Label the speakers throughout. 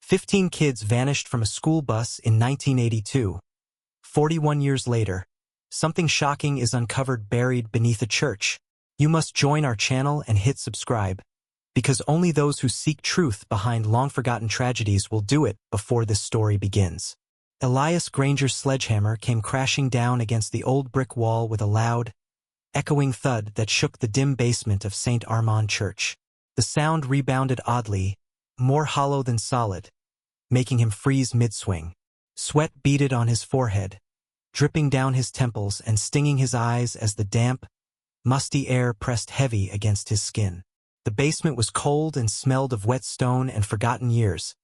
Speaker 1: 15 kids vanished from a school bus in 1982. 41 years later, something shocking is uncovered buried beneath a church. You must join our channel and hit subscribe, because only those who seek truth behind long-forgotten tragedies will do it before this story begins. Elias Granger's sledgehammer came crashing down against the old brick wall with a loud, echoing thud that shook the dim basement of St. Armand Church. The sound rebounded oddly, more hollow than solid, making him freeze mid-swing. Sweat beaded on his forehead, dripping down his temples and stinging his eyes as the damp, musty air pressed heavy against his skin. The basement was cold and smelled of wet stone and forgotten years,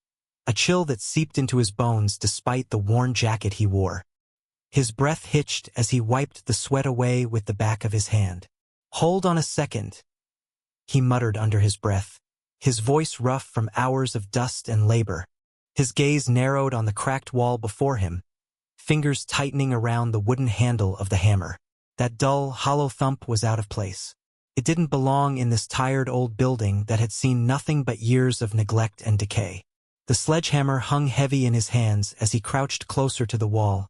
Speaker 1: a chill that seeped into his bones despite the worn jacket he wore. His breath hitched as he wiped the sweat away with the back of his hand. "Hold on a second," he muttered under his breath, his voice rough from hours of dust and labor. His gaze narrowed on the cracked wall before him, fingers tightening around the wooden handle of the hammer. That dull, hollow thump was out of place. It didn't belong in this tired old building that had seen nothing but years of neglect and decay. The sledgehammer hung heavy in his hands as he crouched closer to the wall,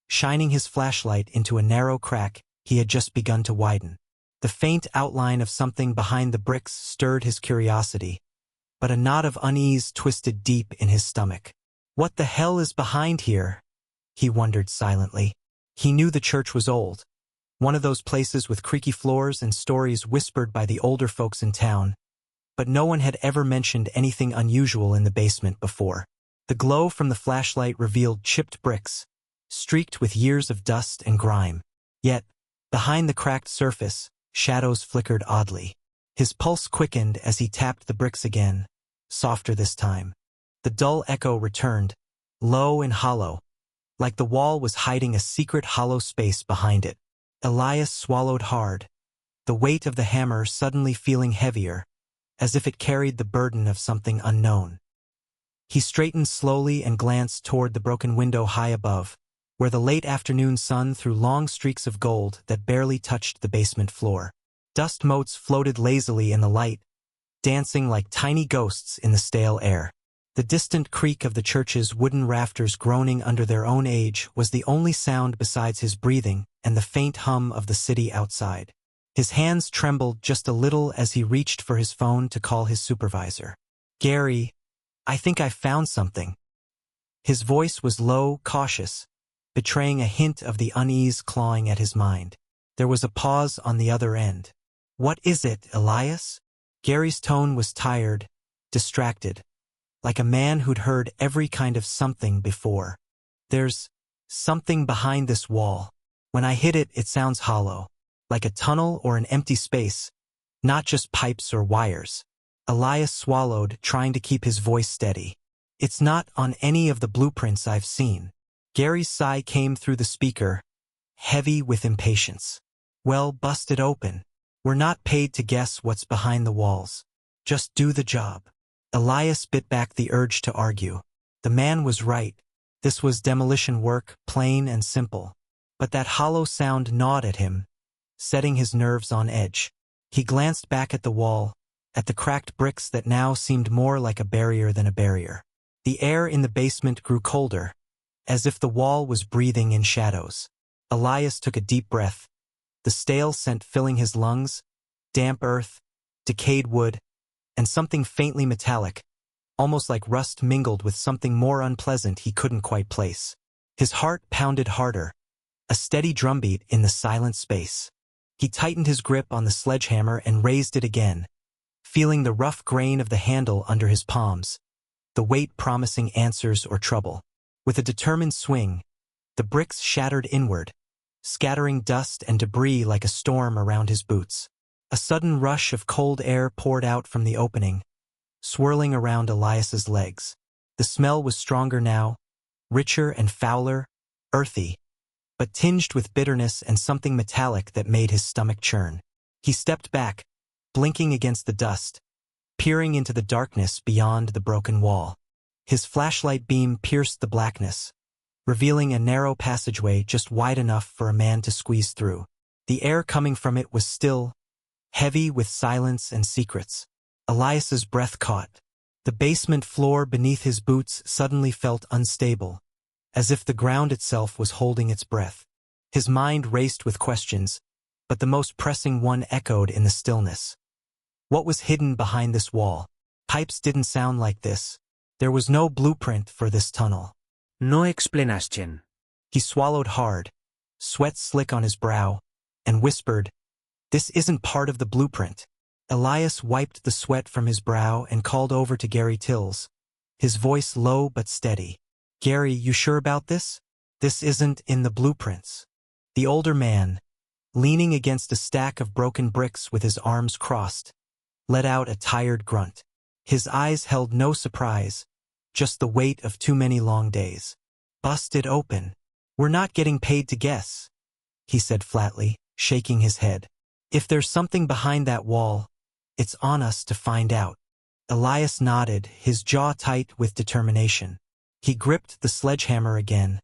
Speaker 1: shining his flashlight into a narrow crack he had just begun to widen. The faint outline of something behind the bricks stirred his curiosity, but a knot of unease twisted deep in his stomach. What the hell is behind here? He wondered silently. He knew the church was old, one of those places with creaky floors and stories whispered by the older folks in town, but no one had ever mentioned anything unusual in the basement before. The glow from the flashlight revealed chipped bricks, streaked with years of dust and grime. Yet, behind the cracked surface, shadows flickered oddly. His pulse quickened as he tapped the bricks again, softer this time. The dull echo returned, low and hollow, like the wall was hiding a secret hollow space behind it. Elias swallowed hard, the weight of the hammer suddenly feeling heavier, as if it carried the burden of something unknown. He straightened slowly and glanced toward the broken window high above, where the late afternoon sun threw long streaks of gold that barely touched the basement floor. Dust motes floated lazily in the light, dancing like tiny ghosts in the stale air. The distant creak of the church's wooden rafters groaning under their own age was the only sound besides his breathing and the faint hum of the city outside. His hands trembled just a little as he reached for his phone to call his supervisor. "Gary, I think I found something." His voice was low, cautious, betraying a hint of the unease clawing at his mind. There was a pause on the other end. "What is it, Elias?" Gary's tone was tired, distracted, like a man who'd heard every kind of something before. "There's something behind this wall. When I hit it, it sounds hollow, like a tunnel or an empty space, not just pipes or wires." Elias swallowed, trying to keep his voice steady. "It's not on any of the blueprints I've seen." Gary's sigh came through the speaker, heavy with impatience. "Well, bust it open. We're not paid to guess what's behind the walls. Just do the job." Elias bit back the urge to argue. The man was right. This was demolition work, plain and simple. But that hollow sound gnawed at him, setting his nerves on edge. He glanced back at the wall, at the cracked bricks that now seemed more like a barrier than a barrier. The air in the basement grew colder, as if the wall was breathing in shadows. Elias took a deep breath, the stale scent filling his lungs, damp earth, decayed wood, and something faintly metallic, almost like rust mingled with something more unpleasant he couldn't quite place. His heart pounded harder, a steady drumbeat in the silent space. He tightened his grip on the sledgehammer and raised it again, feeling the rough grain of the handle under his palms, the weight promising answers or trouble. With a determined swing, the bricks shattered inward, scattering dust and debris like a storm around his boots. A sudden rush of cold air poured out from the opening, swirling around Elias's legs. The smell was stronger now, richer and fouler, earthy, but tinged with bitterness and something metallic that made his stomach churn. He stepped back, blinking against the dust, peering into the darkness beyond the broken wall. His flashlight beam pierced the blackness, revealing a narrow passageway just wide enough for a man to squeeze through. The air coming from it was still, heavy with silence and secrets. Elias's breath caught. The basement floor beneath his boots suddenly felt unstable, as if the ground itself was holding its breath. His mind raced with questions, but the most pressing one echoed in the stillness. What was hidden behind this wall? Pipes didn't sound like this. There was no blueprint for this tunnel.
Speaker 2: No explanación.
Speaker 1: He swallowed hard, sweat slick on his brow, and whispered, "This isn't part of the blueprint." Elias wiped the sweat from his brow and called over to Gary Tills, his voice low but steady. "Gary, you sure about this? This isn't in the blueprints." The older man, leaning against a stack of broken bricks with his arms crossed, let out a tired grunt. His eyes held no surprise, just the weight of too many long days. "Bust it open. We're not getting paid to guess," he said flatly, shaking his head. "If there's something behind that wall, it's on us to find out." Elias nodded, his jaw tight with determination. He gripped the sledgehammer again,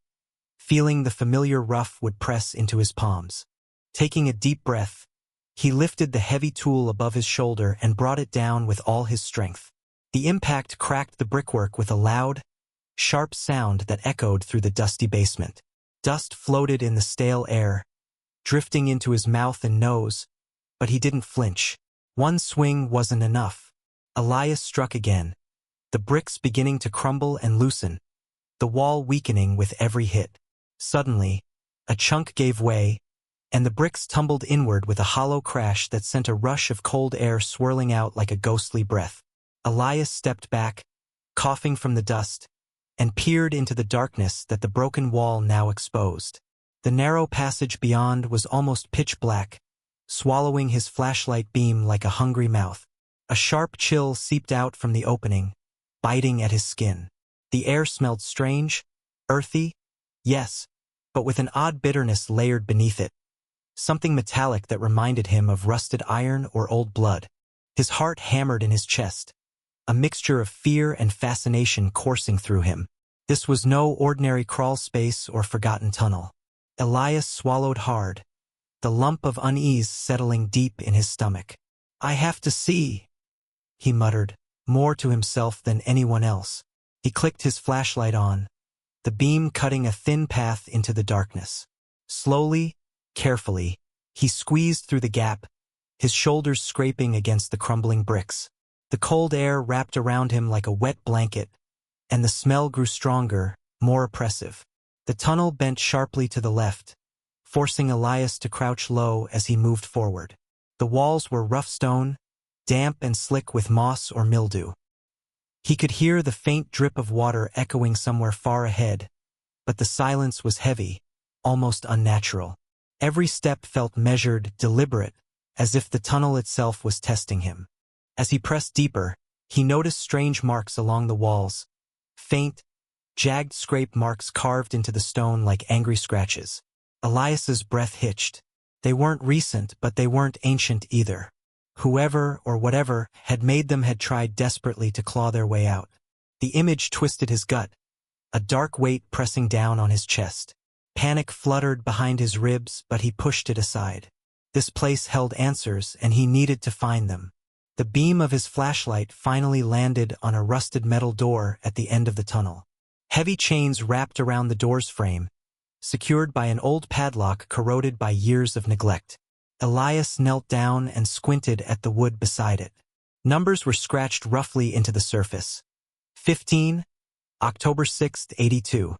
Speaker 1: feeling the familiar rough would press into his palms. Taking a deep breath, he lifted the heavy tool above his shoulder and brought it down with all his strength. The impact cracked the brickwork with a loud, sharp sound that echoed through the dusty basement. Dust floated in the stale air, drifting into his mouth and nose, but he didn't flinch. One swing wasn't enough. Elias struck again, the bricks beginning to crumble and loosen, the wall weakening with every hit. Suddenly, a chunk gave way, and the bricks tumbled inward with a hollow crash that sent a rush of cold air swirling out like a ghostly breath. Elias stepped back, coughing from the dust, and peered into the darkness that the broken wall now exposed. The narrow passage beyond was almost pitch black, swallowing his flashlight beam like a hungry mouth. A sharp chill seeped out from the opening, biting at his skin. The air smelled strange, earthy, yes, but with an odd bitterness layered beneath it. Something metallic that reminded him of rusted iron or old blood. His heart hammered in his chest, a mixture of fear and fascination coursing through him. This was no ordinary crawl space or forgotten tunnel. Elias swallowed hard, the lump of unease settling deep in his stomach. "I have to see," he muttered, more to himself than anyone else. He clicked his flashlight on, the beam cutting a thin path into the darkness. Slowly, carefully, he squeezed through the gap, his shoulders scraping against the crumbling bricks. The cold air wrapped around him like a wet blanket, and the smell grew stronger, more oppressive. The tunnel bent sharply to the left, forcing Elias to crouch low as he moved forward. The walls were rough stone, damp and slick with moss or mildew. He could hear the faint drip of water echoing somewhere far ahead, but the silence was heavy, almost unnatural. Every step felt measured, deliberate, as if the tunnel itself was testing him. As he pressed deeper, he noticed strange marks along the walls, faint, jagged scrape marks carved into the stone like angry scratches. Elias's breath hitched. They weren't recent, but they weren't ancient either. Whoever or whatever had made them had tried desperately to claw their way out. The image twisted his gut, a dark weight pressing down on his chest. Panic fluttered behind his ribs, but he pushed it aside. This place held answers, and he needed to find them. The beam of his flashlight finally landed on a rusted metal door at the end of the tunnel. Heavy chains wrapped around the door's frame, secured by an old padlock corroded by years of neglect. Elias knelt down and squinted at the wood beside it. Numbers were scratched roughly into the surface. 15, October 6, 82.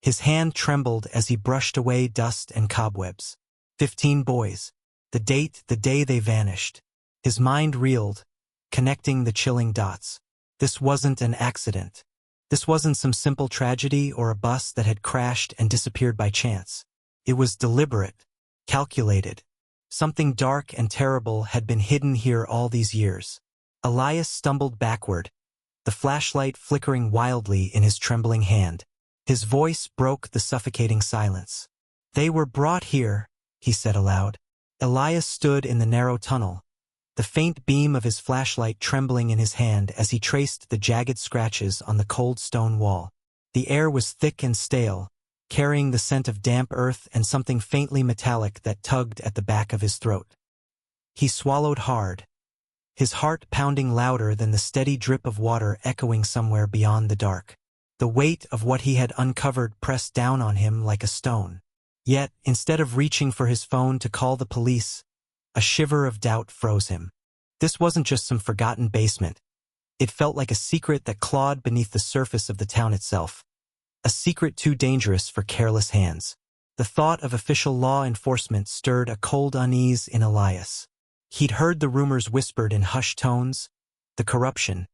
Speaker 1: His hand trembled as he brushed away dust and cobwebs. 15 boys. The date, the day they vanished. His mind reeled, connecting the chilling dots. This wasn't an accident. This wasn't some simple tragedy or a bus that had crashed and disappeared by chance. It was deliberate, calculated. Something dark and terrible had been hidden here all these years. Elias stumbled backward, the flashlight flickering wildly in his trembling hand. His voice broke the suffocating silence. "They were brought here," he said aloud. Elias stood in the narrow tunnel, the faint beam of his flashlight trembling in his hand as he traced the jagged scratches on the cold stone wall. The air was thick and stale, carrying the scent of damp earth and something faintly metallic that tugged at the back of his throat. He swallowed hard, his heart pounding louder than the steady drip of water echoing somewhere beyond the dark. The weight of what he had uncovered pressed down on him like a stone. Yet, instead of reaching for his phone to call the police, a shiver of doubt froze him. This wasn't just some forgotten basement. It felt like a secret that clawed beneath the surface of the town itself. A secret too dangerous for careless hands. The thought of official law enforcement stirred a cold unease in Elias. He'd heard the rumors whispered in hushed tones, the corruption,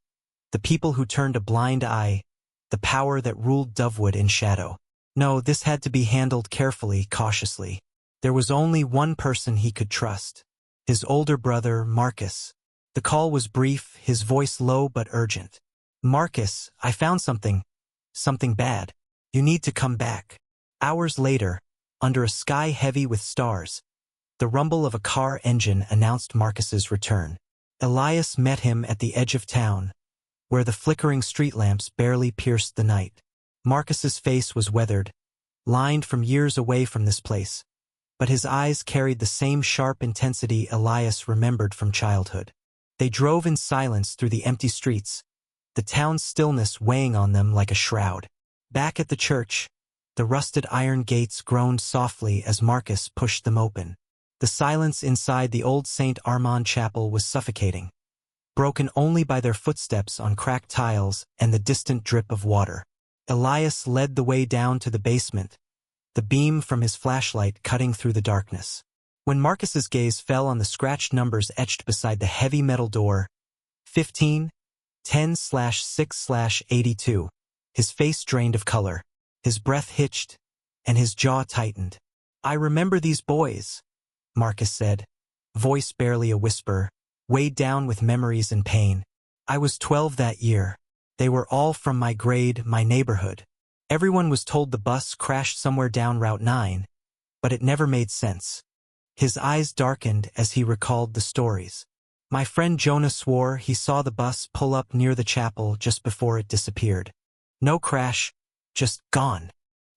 Speaker 1: the people who turned a blind eye, the power that ruled Dovewood in shadow. No, this had to be handled carefully, cautiously. There was only one person he could trust. His older brother, Marcus. The call was brief, his voice low but urgent. "Marcus, I found something. Something bad. You need to come back." Hours later, under a sky heavy with stars, the rumble of a car engine announced Marcus's return. Elias met him at the edge of town, where the flickering street lamps barely pierced the night. Marcus's face was weathered, lined from years away from this place, but his eyes carried the same sharp intensity Elias remembered from childhood. They drove in silence through the empty streets, the town's stillness weighing on them like a shroud. Back at the church, the rusted iron gates groaned softly as Marcus pushed them open. The silence inside the old St. Armand chapel was suffocating, broken only by their footsteps on cracked tiles and the distant drip of water. Elias led the way down to the basement, the beam from his flashlight cutting through the darkness. When Marcus's gaze fell on the scratched numbers etched beside the heavy metal door, 15, 10/6/82, his face drained of color, his breath hitched, and his jaw tightened. "I remember these boys," Marcus said, voice barely a whisper, weighed down with memories and pain. "I was 12 that year. They were all from my grade, my neighborhood. Everyone was told the bus crashed somewhere down Route 9, but it never made sense." His eyes darkened as he recalled the stories. "My friend Jonah swore he saw the bus pull up near the chapel just before it disappeared. No crash, just gone."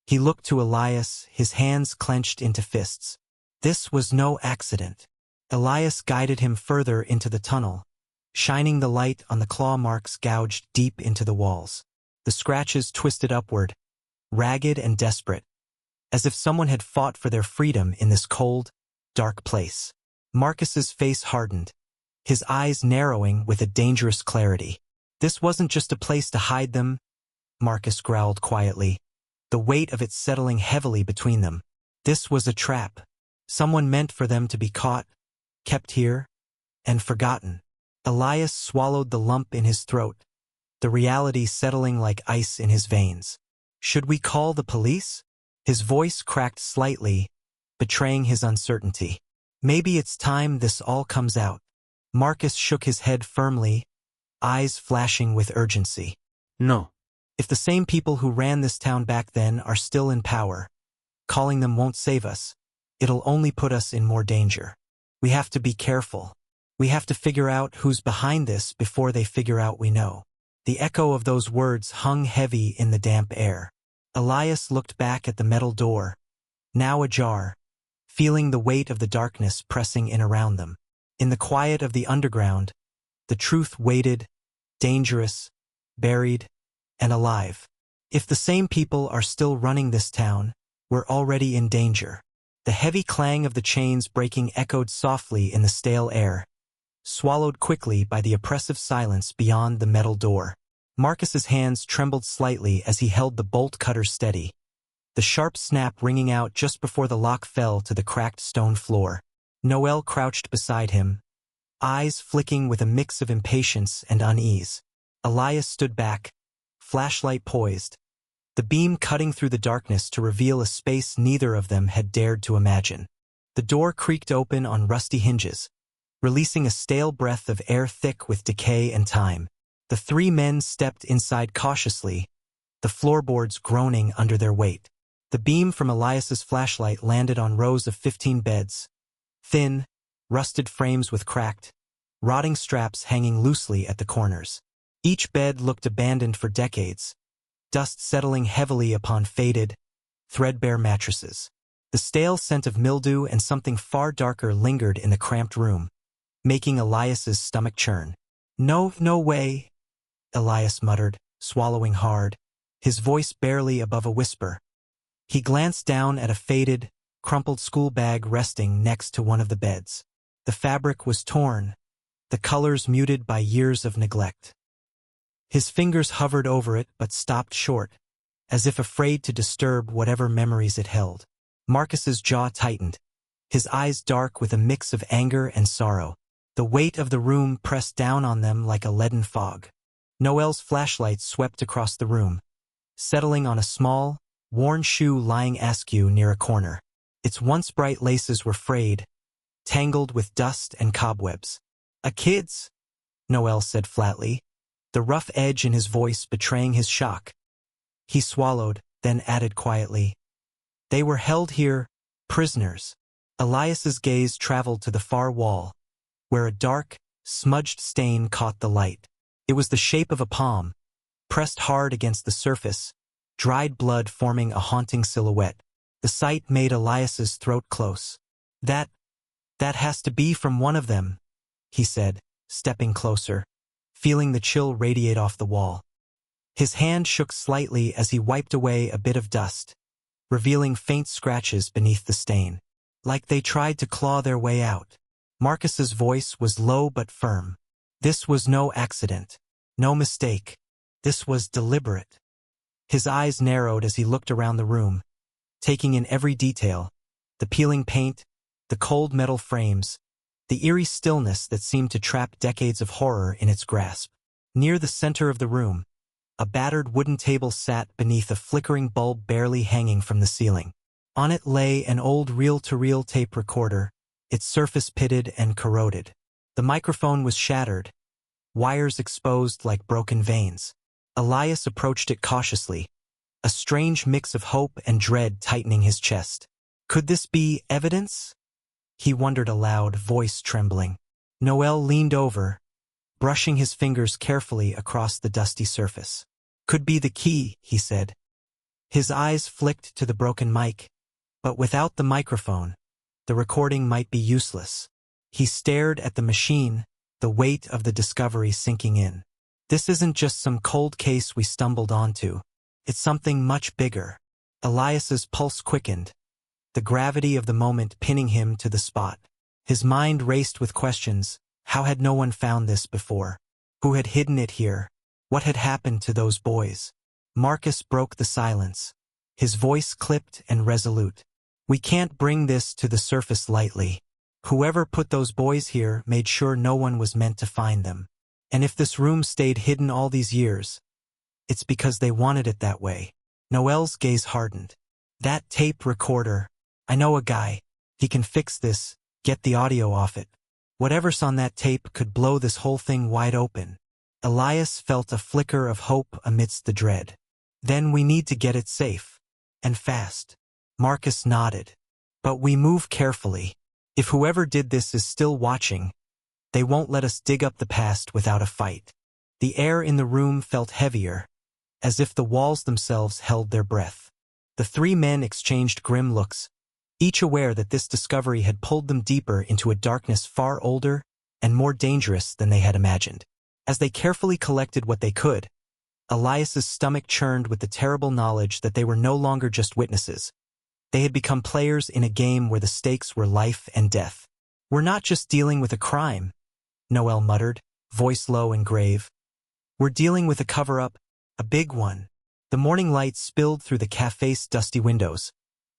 Speaker 1: He looked to Elias, his hands clenched into fists. This was no accident. Elias guided him further into the tunnel, shining the light on the claw marks gouged deep into the walls. The scratches twisted upward, ragged and desperate, as if someone had fought for their freedom in this cold, dark place. Marcus's face hardened, his eyes narrowing with a dangerous clarity. "This wasn't just a place to hide them," Marcus growled quietly, the weight of it settling heavily between them. "This was a trap. Someone meant for them to be caught, kept here, and forgotten." Elias swallowed the lump in his throat, the reality settling like ice in his veins. "Should we call the police?" His voice cracked slightly, betraying his uncertainty. "Maybe it's time this all comes out." Marcus shook his head firmly, eyes flashing with urgency.
Speaker 2: No.
Speaker 1: "If the same people who ran this town back then are still in power, calling them won't save us. It'll only put us in more danger. We have to be careful. We have to figure out who's behind this before they figure out we know." The echo of those words hung heavy in the damp air. Elias looked back at the metal door, now ajar, feeling the weight of the darkness pressing in around them. In the quiet of the underground, the truth waited, dangerous, buried, and alive. If the same people are still running this town, we're already in danger. The heavy clang of the chains breaking echoed softly in the stale air, swallowed quickly by the oppressive silence beyond the metal door. Marcus's hands trembled slightly as he held the bolt cutter steady, the sharp snap ringing out just before the lock fell to the cracked stone floor. Noel crouched beside him, eyes flicking with a mix of impatience and unease. Elias stood back, flashlight poised, the beam cutting through the darkness to reveal a space neither of them had dared to imagine. The door creaked open on rusty hinges, releasing a stale breath of air thick with decay and time. The three men stepped inside cautiously, the floorboards groaning under their weight. The beam from Elias's flashlight landed on rows of 15 beds, thin, rusted frames with cracked, rotting straps hanging loosely at the corners. Each bed looked abandoned for decades, dust settling heavily upon faded, threadbare mattresses. The stale scent of mildew and something far darker lingered in the cramped room, making Elias's stomach churn. "No, no way," Elias muttered, swallowing hard, his voice barely above a whisper. He glanced down at a faded, crumpled school bag resting next to one of the beds. The fabric was torn, the colors muted by years of neglect. His fingers hovered over it but stopped short, as if afraid to disturb whatever memories it held. Marcus's jaw tightened, his eyes dark with a mix of anger and sorrow. The weight of the room pressed down on them like a leaden fog. Noel's flashlight swept across the room, settling on a small, worn shoe lying askew near a corner. Its once bright laces were frayed, tangled with dust and cobwebs. "A kid's," Noel said flatly, the rough edge in his voice betraying his shock. He swallowed, then added quietly, "They were held here, prisoners." Elias's gaze traveled to the far wall, where a dark, smudged stain caught the light. It was the shape of a palm, pressed hard against the surface, dried blood forming a haunting silhouette. The sight made Elias's throat close. That has to be from one of them," he said, stepping closer, feeling the chill radiate off the wall. His hand shook slightly as he wiped away a bit of dust, revealing faint scratches beneath the stain, like they tried to claw their way out. Marcus's voice was low but firm. This was no accident, no mistake. This was deliberate. His eyes narrowed as he looked around the room, taking in every detail, the peeling paint, the cold metal frames, the eerie stillness that seemed to trap decades of horror in its grasp. Near the center of the room, a battered wooden table sat beneath a flickering bulb barely hanging from the ceiling. On it lay an old reel-to-reel tape recorder, its surface pitted and corroded. The microphone was shattered, wires exposed like broken veins. Elias approached it cautiously, a strange mix of hope and dread tightening his chest. Could this be evidence? He wondered aloud, voice trembling. Noel leaned over, brushing his fingers carefully across the dusty surface. "Could be the key," he said. His eyes flicked to the broken mic, but without the microphone, the recording might be useless. He stared at the machine, the weight of the discovery sinking in. This isn't just some cold case we stumbled onto. It's something much bigger. Elias's pulse quickened, the gravity of the moment pinning him to the spot. His mind raced with questions. How had no one found this before? Who had hidden it here? What had happened to those boys? Marcus broke the silence, his voice clipped and resolute. "We can't bring this to the surface lightly. Whoever put those boys here made sure no one was meant to find them. And if this room stayed hidden all these years, it's because they wanted it that way." Noel's gaze hardened. "That tape recorder. I know a guy. He can fix this, get the audio off it. Whatever's on that tape could blow this whole thing wide open." Elias felt a flicker of hope amidst the dread. "Then we need to get it safe. And fast." Marcus nodded. "But we move carefully. If whoever did this is still watching, they won't let us dig up the past without a fight." The air in the room felt heavier, as if the walls themselves held their breath. The three men exchanged grim looks, each aware that this discovery had pulled them deeper into a darkness far older and more dangerous than they had imagined. As they carefully collected what they could, Elias's stomach churned with the terrible knowledge that they were no longer just witnesses. They had become players in a game where the stakes were life and death. "We're not just dealing with a crime," Noel muttered, voice low and grave. "We're dealing with a cover-up, a big one." The morning light spilled through the cafe's dusty windows,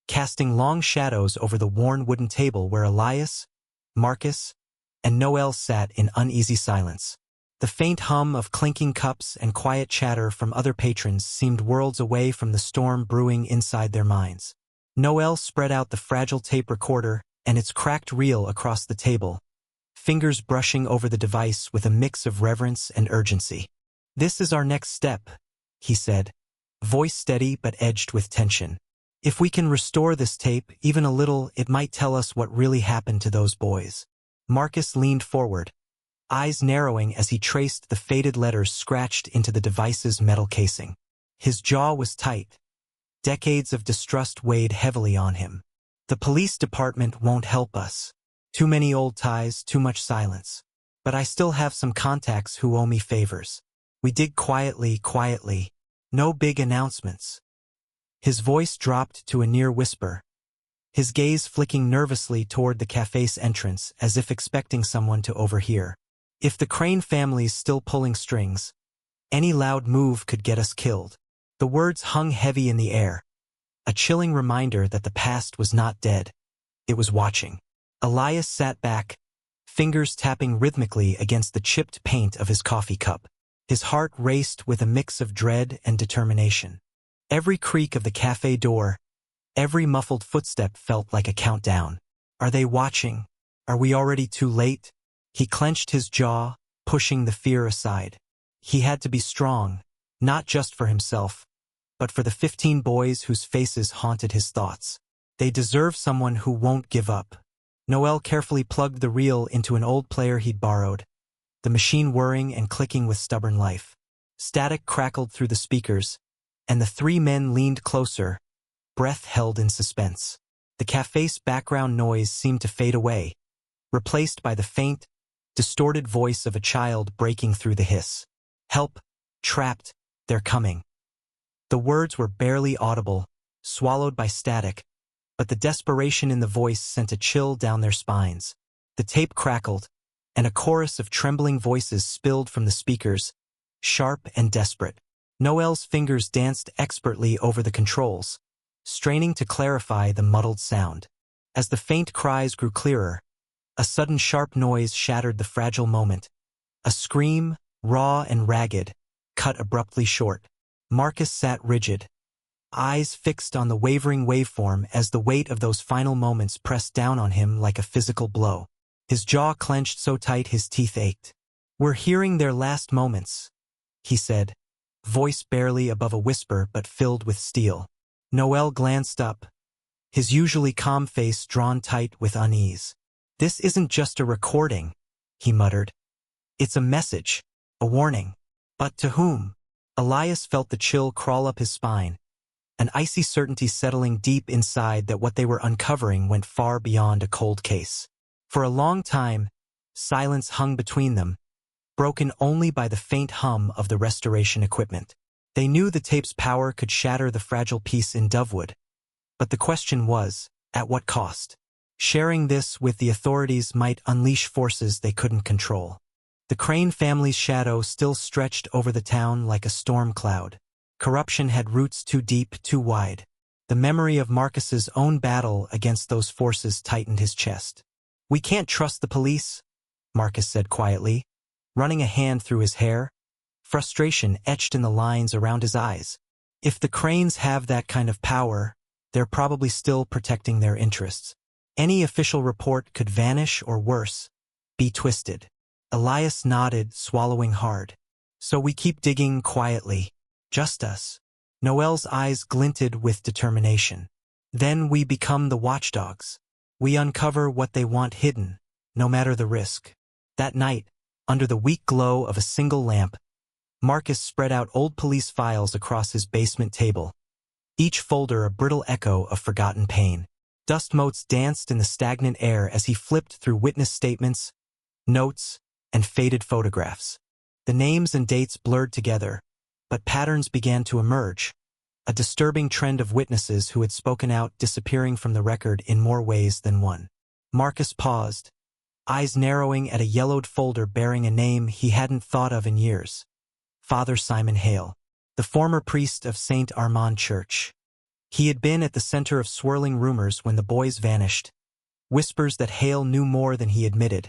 Speaker 1: casting long shadows over the worn wooden table where Elias, Marcus, and Noel sat in uneasy silence. The faint hum of clinking cups and quiet chatter from other patrons seemed worlds away from the storm brewing inside their minds. Noel spread out the fragile tape recorder and its cracked reel across the table, fingers brushing over the device with a mix of reverence and urgency. "This is our next step," he said, voice steady but edged with tension. "If we can restore this tape even a little, it might tell us what really happened to those boys." Marcus leaned forward, eyes narrowing as he traced the faded letters scratched into the device's metal casing. His jaw was tight. Decades of distrust weighed heavily on him. "The police department won't help us," Too many old ties, too much silence. But I still have some contacts who owe me favors. We dig quietly, quietly. No big announcements. His voice dropped to a near whisper, his gaze flicking nervously toward the cafe's entrance as if expecting someone to overhear. If the Crane family's still pulling strings, any loud move could get us killed. The words hung heavy in the air, a chilling reminder that the past was not dead. It was watching. Elias sat back, fingers tapping rhythmically against the chipped paint of his coffee cup. His heart raced with a mix of dread and determination. Every creak of the cafe door, every muffled footstep felt like a countdown. Are they watching? Are we already too late? He clenched his jaw, pushing the fear aside. He had to be strong, not just for himself, but for the 15 boys whose faces haunted his thoughts. They deserve someone who won't give up. Noel carefully plugged the reel into an old player he'd borrowed, the machine whirring and clicking with stubborn life. Static crackled through the speakers, and the three men leaned closer, breath held in suspense. The cafe's background noise seemed to fade away, replaced by the faint, distorted voice of a child breaking through the hiss. Help! Trapped! They're coming! The words were barely audible, swallowed by static, but the desperation in the voice sent a chill down their spines. The tape crackled, and a chorus of trembling voices spilled from the speakers, sharp and desperate. Noel's fingers danced expertly over the controls, straining to clarify the muddled sound. As the faint cries grew clearer, a sudden sharp noise shattered the fragile moment. A scream, raw and ragged, cut abruptly short. Marcus sat rigid, eyes fixed on the wavering waveform as the weight of those final moments pressed down on him like a physical blow. His jaw clenched so tight his teeth ached. "We're hearing their last moments," he said, voice barely above a whisper but filled with steel. Noel glanced up, his usually calm face drawn tight with unease. "This isn't just a recording," he muttered. "It's a message, a warning. But to whom?" Elias felt the chill crawl up his spine, an icy certainty settling deep inside that what they were uncovering went far beyond a cold case. For a long time, silence hung between them, broken only by the faint hum of the restoration equipment. They knew the tape's power could shatter the fragile piece in Dovewood, but the question was, at what cost? Sharing this with the authorities might unleash forces they couldn't control. The Crane family's shadow still stretched over the town like a storm cloud. Corruption had roots too deep, too wide. The memory of Marcus's own battle against those forces tightened his chest. "We can't trust the police," Marcus said quietly, running a hand through his hair, frustration etched in the lines around his eyes. "If the Cranes have that kind of power, they're probably still protecting their interests. Any official report could vanish or worse, be twisted." Elias nodded, swallowing hard. "So we keep digging quietly. Just us." Noel's eyes glinted with determination. "Then we become the watchdogs. We uncover what they want hidden, no matter the risk." That night, under the weak glow of a single lamp, Marcus spread out old police files across his basement table, each folder a brittle echo of forgotten pain. Dust motes danced in the stagnant air as he flipped through witness statements, notes, and faded photographs. The names and dates blurred together, but patterns began to emerge, a disturbing trend of witnesses who had spoken out disappearing from the record in more ways than one. Marcus paused, eyes narrowing at a yellowed folder bearing a name he hadn't thought of in years. Father Simon Hale, the former priest of St. Armand Church. He had been at the center of swirling rumors when the boys vanished, whispers that Hale knew more than he admitted,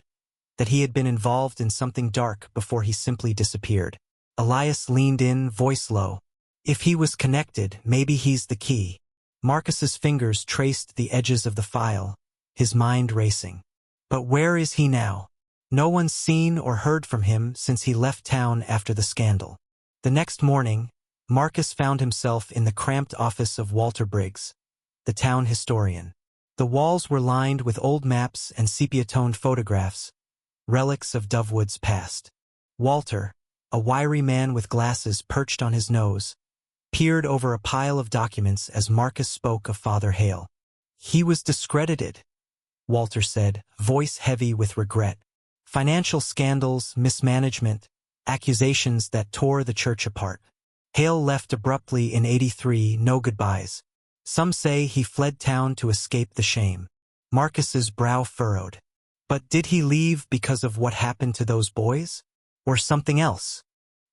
Speaker 1: that he had been involved in something dark before he simply disappeared. Elias leaned in, voice low. "If he was connected, maybe he's the key." Marcus's fingers traced the edges of the file, his mind racing. But where is he now? No one's seen or heard from him since he left town after the scandal. The next morning, Marcus found himself in the cramped office of Walter Briggs, the town historian. The walls were lined with old maps and sepia-toned photographs, relics of Dovewood's past. Walter, a wiry man with glasses perched on his nose, peered over a pile of documents as Marcus spoke of Father Hale. He was discredited, Walter said, voice heavy with regret. Financial scandals, mismanagement, accusations that tore the church apart. Hale left abruptly in '83, no goodbyes. Some say he fled town to escape the shame. Marcus's brow furrowed. But did he leave because of what happened to those boys? Or something else?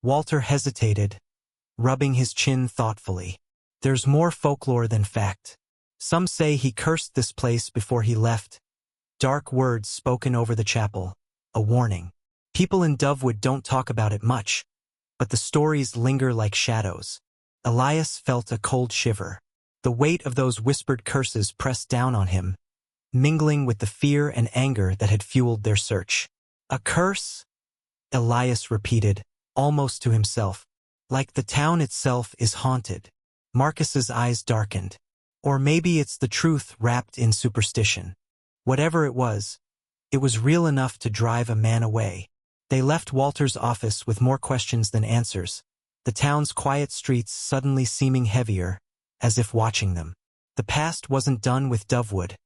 Speaker 1: Walter hesitated, rubbing his chin thoughtfully. There's more folklore than fact. Some say he cursed this place before he left. Dark words spoken over the chapel, a warning. People in Dovewood don't talk about it much, but the stories linger like shadows. Elias felt a cold shiver. The weight of those whispered curses pressed down on him, mingling with the fear and anger that had fueled their search. A curse? Elias repeated, almost to himself. Like the town itself is haunted. Marcus's eyes darkened. Or maybe it's the truth wrapped in superstition. Whatever it was real enough to drive a man away. They left Walter's office with more questions than answers, the town's quiet streets suddenly seeming heavier, as if watching them. The past wasn't done with Dovewood,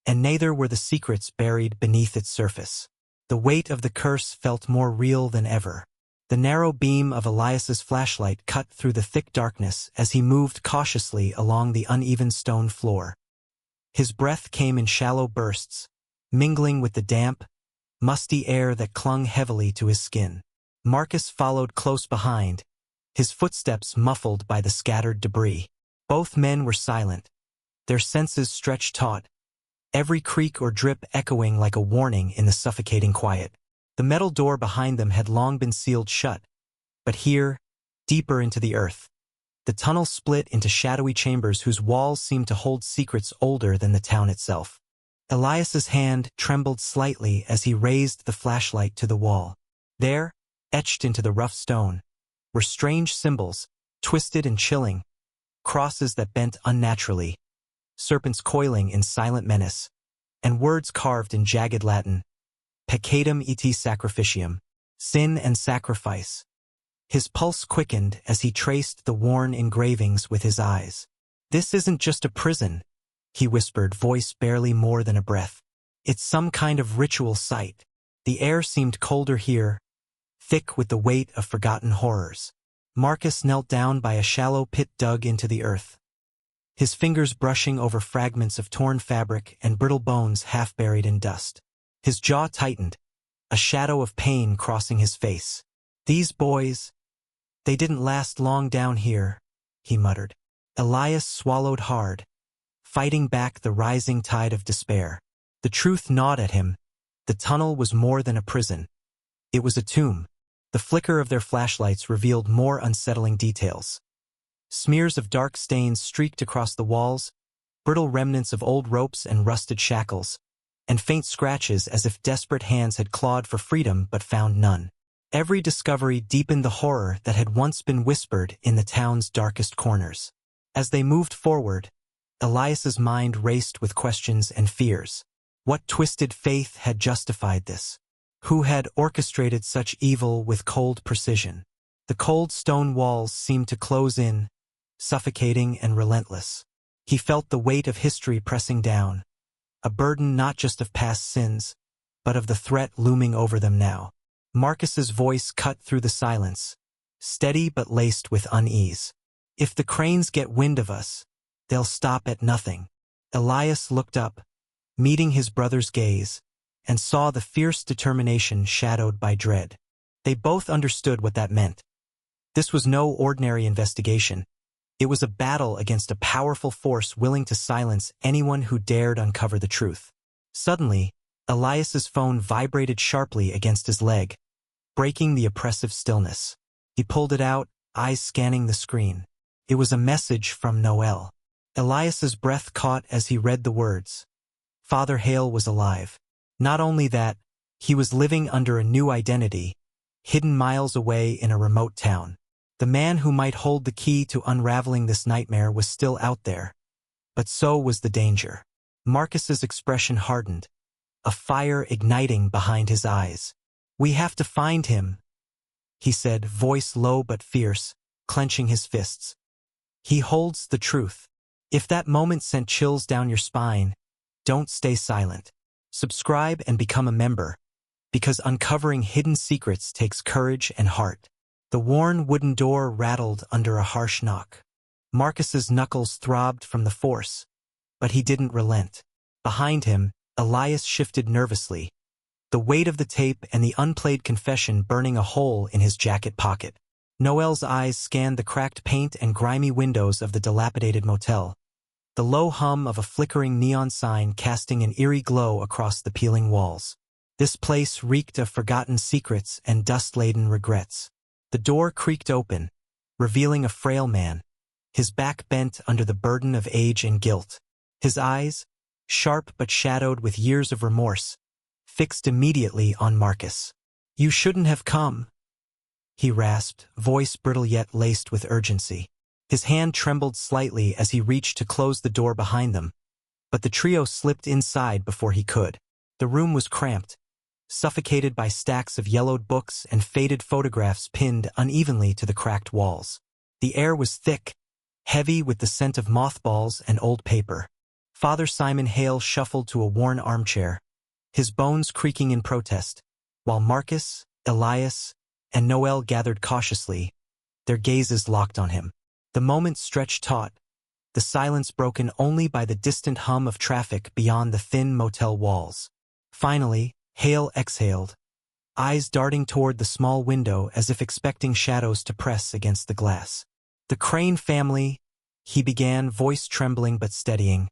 Speaker 1: and neither were the secrets buried beneath its surface. The weight of the curse felt more real than ever. The narrow beam of Elias's flashlight cut through the thick darkness as he moved cautiously along the uneven stone floor. His breath came in shallow bursts, mingling with the damp, musty air that clung heavily to his skin. Marcus followed close behind, his footsteps muffled by the scattered debris. Both men were silent, their senses stretched taut, every creak or drip echoing like a warning in the suffocating quiet. The metal door behind them had long been sealed shut, but here, deeper into the earth, the tunnel split into shadowy chambers whose walls seemed to hold secrets older than the town itself. Elias's hand trembled slightly as he raised the flashlight to the wall. There, etched into the rough stone, were strange symbols, twisted and chilling, crosses that bent unnaturally, serpents coiling in silent menace, and words carved in jagged Latin, peccatum et sacrificium, sin and sacrifice. His pulse quickened as he traced the worn engravings with his eyes. This isn't just a prison, he whispered, voice barely more than a breath. It's some kind of ritual site. The air seemed colder here, thick with the weight of forgotten horrors. Marcus knelt down by a shallow pit dug into the earth, his fingers brushing over fragments of torn fabric and brittle bones half buried in dust. His jaw tightened, a shadow of pain crossing his face. These boys, they didn't last long down here, he muttered. Elias swallowed hard, fighting back the rising tide of despair. The truth gnawed at him. The tunnel was more than a prison. It was a tomb. The flicker of their flashlights revealed more unsettling details. Smears of dark stains streaked across the walls, brittle remnants of old ropes and rusted shackles, and faint scratches as if desperate hands had clawed for freedom but found none. Every discovery deepened the horror that had once been whispered in the town's darkest corners. As they moved forward, Elias's mind raced with questions and fears. What twisted faith had justified this? Who had orchestrated such evil with cold precision? The cold stone walls seemed to close in, suffocating and relentless. He felt the weight of history pressing down, a burden not just of past sins, but of the threat looming over them now. Marcus's voice cut through the silence, steady but laced with unease. If the cranes get wind of us, they'll stop at nothing. Elias looked up, meeting his brother's gaze, and saw the fierce determination shadowed by dread. They both understood what that meant. This was no ordinary investigation. It was a battle against a powerful force willing to silence anyone who dared uncover the truth. Suddenly, Elias's phone vibrated sharply against his leg, breaking the oppressive stillness. He pulled it out, eyes scanning the screen. It was a message from Noel. Elias's breath caught as he read the words. Father Hale was alive. Not only that, he was living under a new identity, hidden miles away in a remote town. The man who might hold the key to unraveling this nightmare was still out there. But so was the danger. Marcus's expression hardened, a fire igniting behind his eyes. We have to find him, he said, voice low but fierce, clenching his fists. He holds the truth. If that moment sent chills down your spine, don't stay silent. Subscribe and become a member, because uncovering hidden secrets takes courage and heart. The worn wooden door rattled under a harsh knock. Marcus's knuckles throbbed from the force, but he didn't relent. Behind him, Elias shifted nervously, the weight of the tape and the unplayed confession burning a hole in his jacket pocket. Noel's eyes scanned the cracked paint and grimy windows of the dilapidated motel, the low hum of a flickering neon sign casting an eerie glow across the peeling walls. This place reeked of forgotten secrets and dust-laden regrets. The door creaked open, revealing a frail man, his back bent under the burden of age and guilt. His eyes, sharp but shadowed with years of remorse, fixed immediately on Marcus. "You shouldn't have come," he rasped, voice brittle yet laced with urgency. His hand trembled slightly as he reached to close the door behind them, but the trio slipped inside before he could. The room was cramped, suffocated by stacks of yellowed books and faded photographs pinned unevenly to the cracked walls. The air was thick, heavy with the scent of mothballs and old paper. Father Simon Hale shuffled to a worn armchair, his bones creaking in protest, while Marcus, Elias, and Noel gathered cautiously, their gazes locked on him. The moment stretched taut, the silence broken only by the distant hum of traffic beyond the thin motel walls. Finally, Hale exhaled, eyes darting toward the small window as if expecting shadows to press against the glass. "The Crane family," he began, voice trembling but steadying.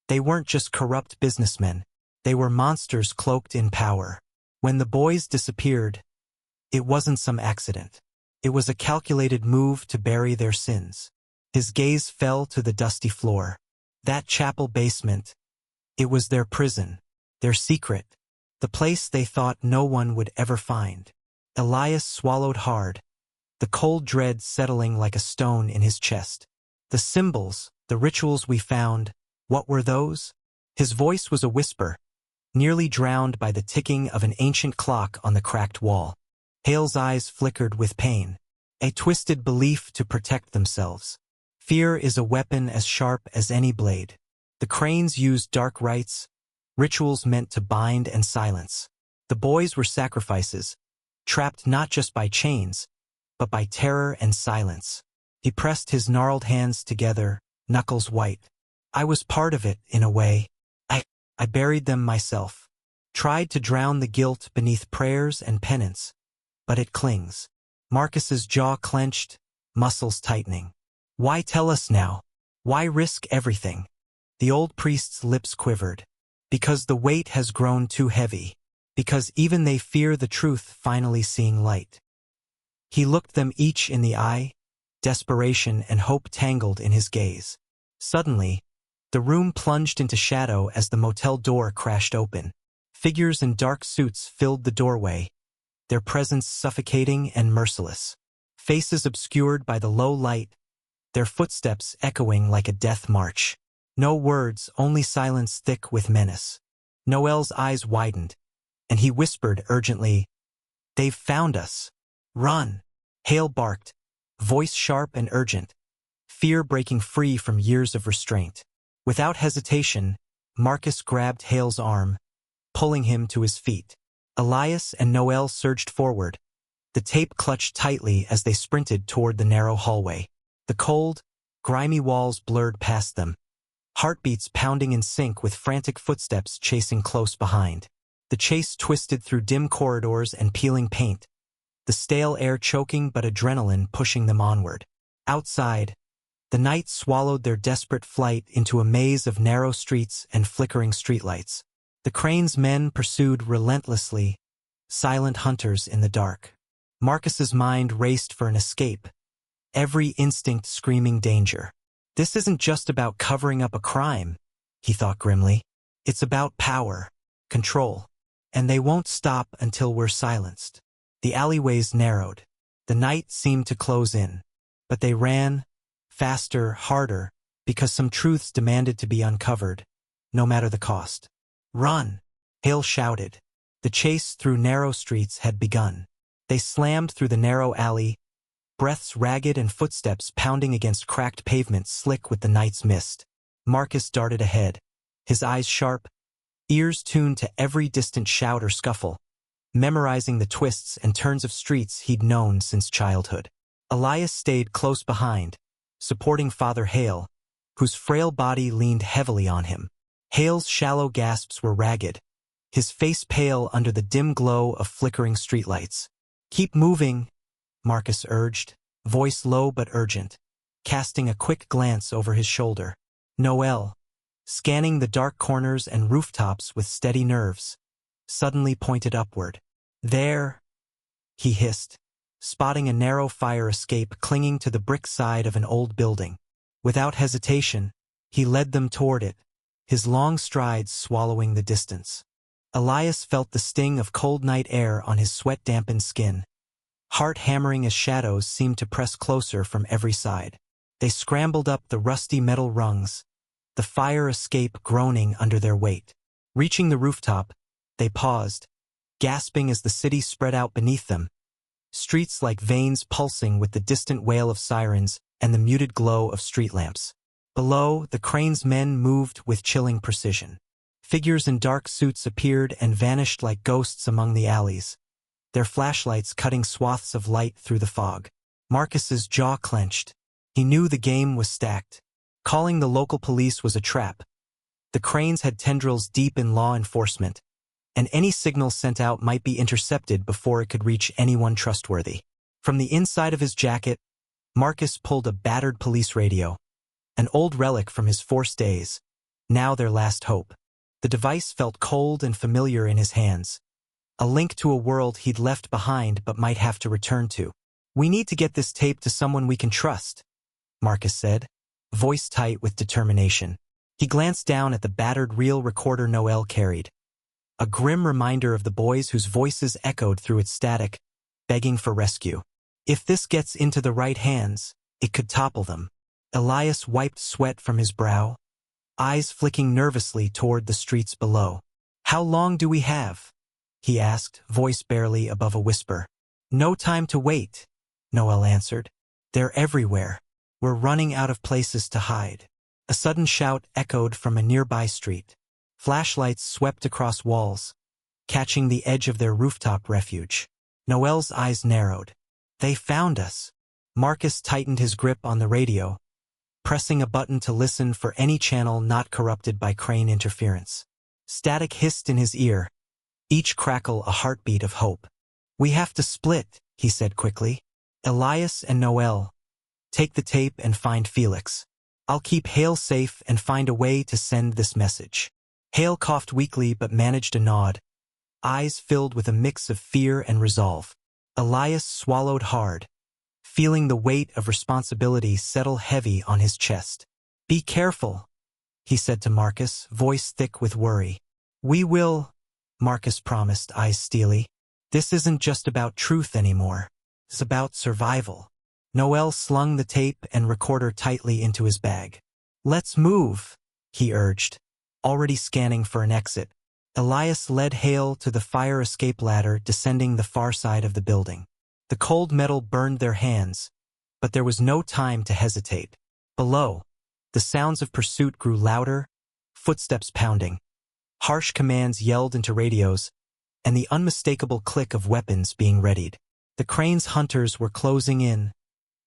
Speaker 1: "They weren't just corrupt businessmen. They were monsters cloaked in power. When the boys disappeared, it wasn't some accident. It was a calculated move to bury their sins." His gaze fell to the dusty floor. That chapel basement, it was their prison, their secret, the place they thought no one would ever find. Elias swallowed hard, the cold dread settling like a stone in his chest. "The symbols, the rituals we found, what were those?" His voice was a whisper, nearly drowned by the ticking of an ancient clock on the cracked wall. Hale's eyes flickered with pain. A twisted belief to protect themselves. Fear is a weapon as sharp as any blade. The Cranes used dark rites, rituals meant to bind and silence. The boys were sacrifices, trapped not just by chains, but by terror and silence. He pressed his gnarled hands together, knuckles white. "I was part of it, in a way. I buried them myself. Tried to drown the guilt beneath prayers and penance. But it clings." Marcus's jaw clenched, muscles tightening. "Why tell us now? Why risk everything?" The old priest's lips quivered. "Because the weight has grown too heavy. Because even they fear the truth finally seeing light." He looked them each in the eye, desperation and hope tangled in his gaze. Suddenly, the room plunged into shadow as the motel door crashed open. Figures in dark suits filled the doorway, their presence suffocating and merciless. Faces obscured by the low light, their footsteps echoing like a death march. No words, only silence thick with menace. Noel's eyes widened, and he whispered urgently, "They've found us. Run!" Hale barked, voice sharp and urgent, fear breaking free from years of restraint. Without hesitation, Marcus grabbed Hale's arm, pulling him to his feet. Elias and Noel surged forward, the tape clutched tightly as they sprinted toward the narrow hallway. The cold, grimy walls blurred past them, heartbeats pounding in sync with frantic footsteps chasing close behind. The chase twisted through dim corridors and peeling paint, the stale air choking but adrenaline pushing them onward. Outside, the night swallowed their desperate flight into a maze of narrow streets and flickering streetlights. The Cranes' men pursued relentlessly, silent hunters in the dark. Marcus's mind raced for an escape, every instinct screaming danger. "This isn't just about covering up a crime," he thought grimly. "It's about power, control, and they won't stop until we're silenced." The alleyways narrowed. The night seemed to close in, but they ran, faster, harder, because some truths demanded to be uncovered, no matter the cost. "Run!" Hale shouted. The chase through narrow streets had begun. They slammed through the narrow alley, breaths ragged and footsteps pounding against cracked pavement slick with the night's mist. Marcus darted ahead, his eyes sharp, ears tuned to every distant shout or scuffle, memorizing the twists and turns of streets he'd known since childhood. Elias stayed close behind, supporting Father Hale, whose frail body leaned heavily on him. Hale's shallow gasps were ragged, his face pale under the dim glow of flickering streetlights. "Keep moving," Marcus urged, voice low but urgent, casting a quick glance over his shoulder. Noel, scanning the dark corners and rooftops with steady nerves, suddenly pointed upward. "There," he hissed, spotting a narrow fire escape clinging to the brick side of an old building. Without hesitation, he led them toward it, his long strides swallowing the distance. Elias felt the sting of cold night air on his sweat-dampened skin, heart hammering as shadows seemed to press closer from every side. They scrambled up the rusty metal rungs, the fire escape groaning under their weight. Reaching the rooftop, they paused, gasping as the city spread out beneath them, streets like veins pulsing with the distant wail of sirens and the muted glow of street lamps. Below, the crane's men moved with chilling precision. Figures in dark suits appeared and vanished like ghosts among the alleys, their flashlights cutting swaths of light through the fog. Marcus's jaw clenched. He knew the game was stacked. Calling the local police was a trap. The cranes had tendrils deep in law enforcement, and any signal sent out might be intercepted before it could reach anyone trustworthy. From the inside of his jacket, Marcus pulled a battered police radio, an old relic from his forced days, now their last hope. The device felt cold and familiar in his hands, a link to a world he'd left behind but might have to return to. "We need to get this tape to someone we can trust," Marcus said, voice tight with determination. He glanced down at the battered reel recorder Noel carried, a grim reminder of the boys whose voices echoed through its static, begging for rescue. If this gets into the right hands, it could topple them. Elias wiped sweat from his brow, eyes flicking nervously toward the streets below. "How long do we have?" he asked, voice barely above a whisper. "No time to wait," Noel answered. "They're everywhere. We're running out of places to hide." A sudden shout echoed from a nearby street. Flashlights swept across walls, catching the edge of their rooftop refuge. Noel's eyes narrowed. "They found us." Marcus tightened his grip on the radio, pressing a button to listen for any channel not corrupted by crane interference. Static hissed in his ear, each crackle a heartbeat of hope. "We have to split," he said quickly. "Elias and Noel, take the tape and find Felix. I'll keep Hale safe and find a way to send this message." Hale coughed weakly but managed a nod, eyes filled with a mix of fear and resolve. Elias swallowed hard, feeling the weight of responsibility settle heavy on his chest. "Be careful," he said to Marcus, voice thick with worry. "We will," Marcus promised, eyes steely. "This isn't just about truth anymore. It's about survival." Noel slung the tape and recorder tightly into his bag. "Let's move," he urged, already scanning for an exit. Elias led Hale to the fire escape ladder descending the far side of the building. The cold metal burned their hands, but there was no time to hesitate. Below, the sounds of pursuit grew louder, footsteps pounding. Harsh commands yelled into radios, and the unmistakable click of weapons being readied. The crane's hunters were closing in,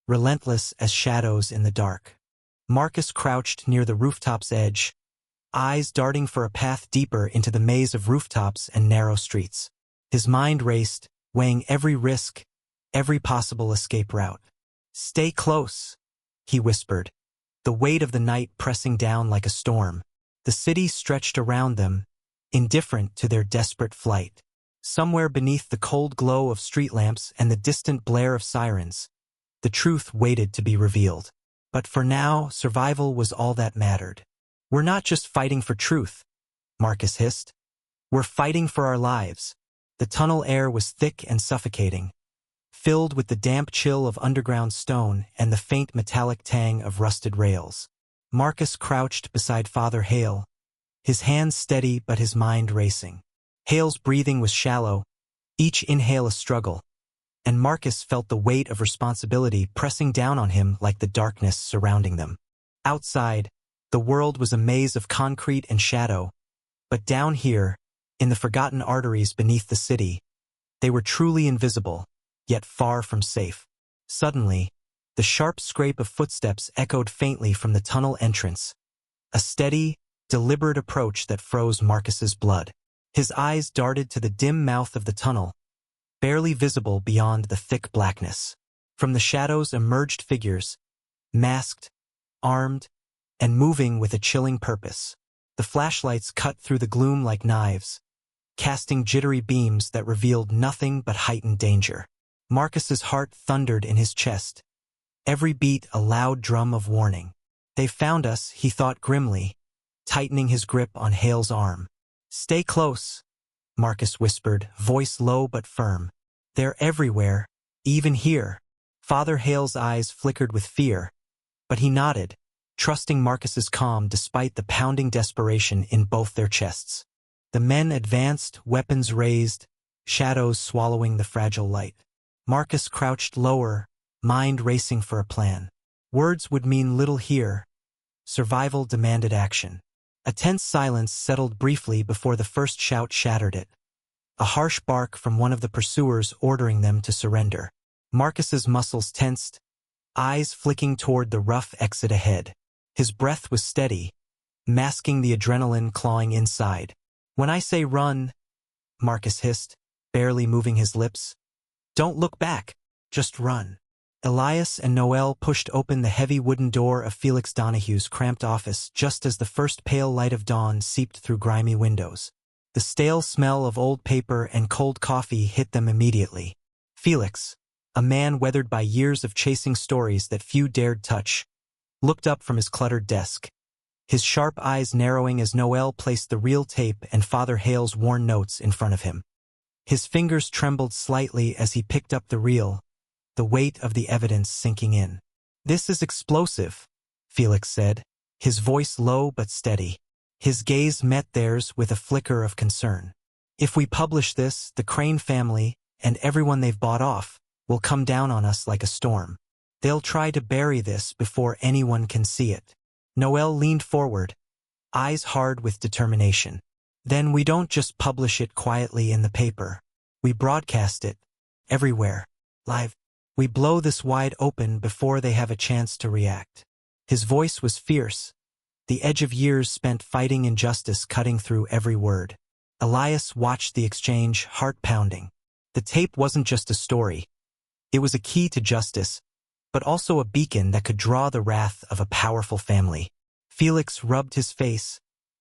Speaker 1: relentless as shadows in the dark. Marcus crouched near the rooftop's edge, eyes darting for a path deeper into the maze of rooftops and narrow streets. His mind raced, weighing every risk, every possible escape route. "Stay close," he whispered, the weight of the night pressing down like a storm. The city stretched around them, indifferent to their desperate flight. Somewhere beneath the cold glow of street lamps and the distant blare of sirens, the truth waited to be revealed. But for now, survival was all that mattered. "We're not just fighting for truth," Marcus hissed. "We're fighting for our lives." The tunnel air was thick and suffocating, filled with the damp chill of underground stone and the faint metallic tang of rusted rails. Marcus crouched beside Father Hale, his hands steady but his mind racing. Hale's breathing was shallow, each inhale a struggle, and Marcus felt the weight of responsibility pressing down on him like the darkness surrounding them. Outside, the world was a maze of concrete and shadow, But down here, in the forgotten arteries beneath the city, they were truly invisible, yet far from safe. Suddenly, the sharp scrape of footsteps echoed faintly from the tunnel entrance, a steady, deliberate approach that froze Marcus's blood. His eyes darted to the dim mouth of the tunnel, barely visible beyond the thick blackness. From the shadows emerged figures, masked, armed, and moving with a chilling purpose. The flashlights cut through the gloom like knives, casting jittery beams that revealed nothing but heightened danger. Marcus's heart thundered in his chest, every beat a loud drum of warning. "They've found us," he thought grimly, tightening his grip on Hale's arm. "Stay close," Marcus whispered, voice low but firm. "They're everywhere, even here." Father Hale's eyes flickered with fear, but he nodded, trusting Marcus's calm despite the pounding desperation in both their chests. The men advanced, weapons raised, shadows swallowing the fragile light. Marcus crouched lower, mind racing for a plan. Words would mean little here. Survival demanded action. A tense silence settled briefly before the first shout shattered it. A harsh bark from one of the pursuers ordering them to surrender. Marcus's muscles tensed, eyes flicking toward the rough exit ahead. His breath was steady, masking the adrenaline clawing inside. "When I say run," Marcus hissed, barely moving his lips, "don't look back, just run." Elias and Noel pushed open the heavy wooden door of Felix Donahue's cramped office just as the first pale light of dawn seeped through grimy windows. The stale smell of old paper and cold coffee hit them immediately. Felix, a man weathered by years of chasing stories that few dared touch, looked up from his cluttered desk, his sharp eyes narrowing as Noel placed the reel tape and Father Hale's worn notes in front of him. His fingers trembled slightly as he picked up the reel, the weight of the evidence sinking in. "This is explosive," Felix said, his voice low but steady. His gaze met theirs with a flicker of concern. "If we publish this, the Crane family, and everyone they've bought off, will come down on us like a storm. They'll try to bury this before anyone can see it." Noel leaned forward, eyes hard with determination. "Then we don't just publish it quietly in the paper. We broadcast it, everywhere, live. We blow this wide open before they have a chance to react." His voice was fierce, the edge of years spent fighting injustice cutting through every word. Elias watched the exchange, heart pounding. The tape wasn't just a story. It was a key to justice, but also a beacon that could draw the wrath of a powerful family. Felix rubbed his face,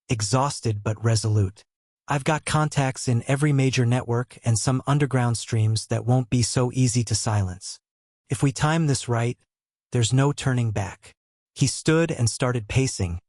Speaker 1: exhausted but resolute. "I've got contacts in every major network and some underground streams that won't be so easy to silence. If we time this right, there's no turning back." He stood and started pacing,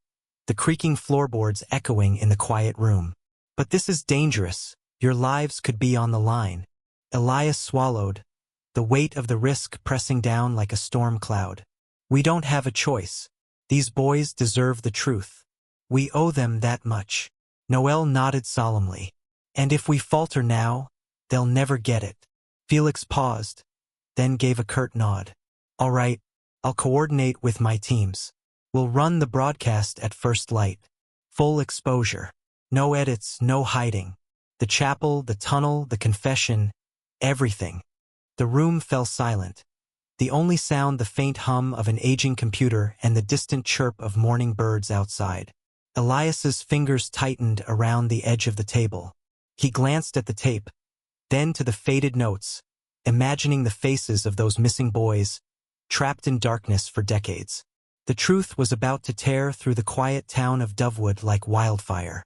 Speaker 1: the creaking floorboards echoing in the quiet room. "But this is dangerous. Your lives could be on the line." Elias swallowed, the weight of the risk pressing down like a storm cloud. "We don't have a choice. These boys deserve the truth. We owe them that much." Noel nodded solemnly. "And if we falter now, they'll never get it." Felix paused, then gave a curt nod. "All right, I'll coordinate with my teams. We'll run the broadcast at first light. Full exposure. No edits, no hiding. The chapel, the tunnel, the confession, everything." The room fell silent, the only sound the faint hum of an aging computer and the distant chirp of morning birds outside. Elias's fingers tightened around the edge of the table. He glanced at the tape, then to the faded notes, imagining the faces of those missing boys, trapped in darkness for decades. The truth was about to tear through the quiet town of Dovewood like wildfire.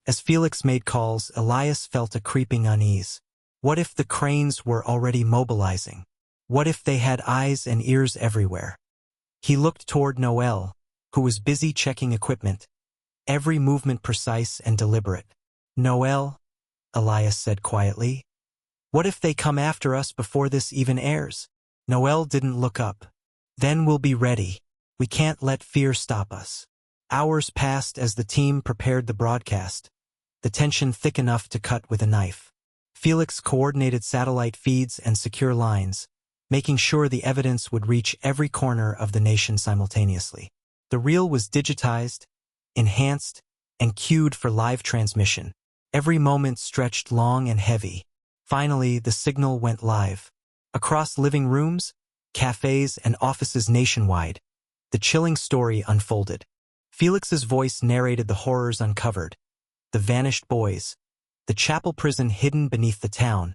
Speaker 1: As Felix made calls, Elias felt a creeping unease. What if the Cranes were already mobilizing? What if they had eyes and ears everywhere? He looked toward Noel, who was busy checking equipment, every movement precise and deliberate. "Noel," Elias said quietly, "what if they come after us before this even airs?" Noel didn't look up. "Then we'll be ready. We can't let fear stop us." Hours passed as the team prepared the broadcast, the tension thick enough to cut with a knife. Felix coordinated satellite feeds and secure lines, making sure the evidence would reach every corner of the nation simultaneously. The reel was digitized, enhanced, and queued for live transmission. Every moment stretched long and heavy. Finally, the signal went live. Across living rooms, cafes, and offices nationwide, the chilling story unfolded. Felix's voice narrated the horrors uncovered, the vanished boys, the chapel prison hidden beneath the town,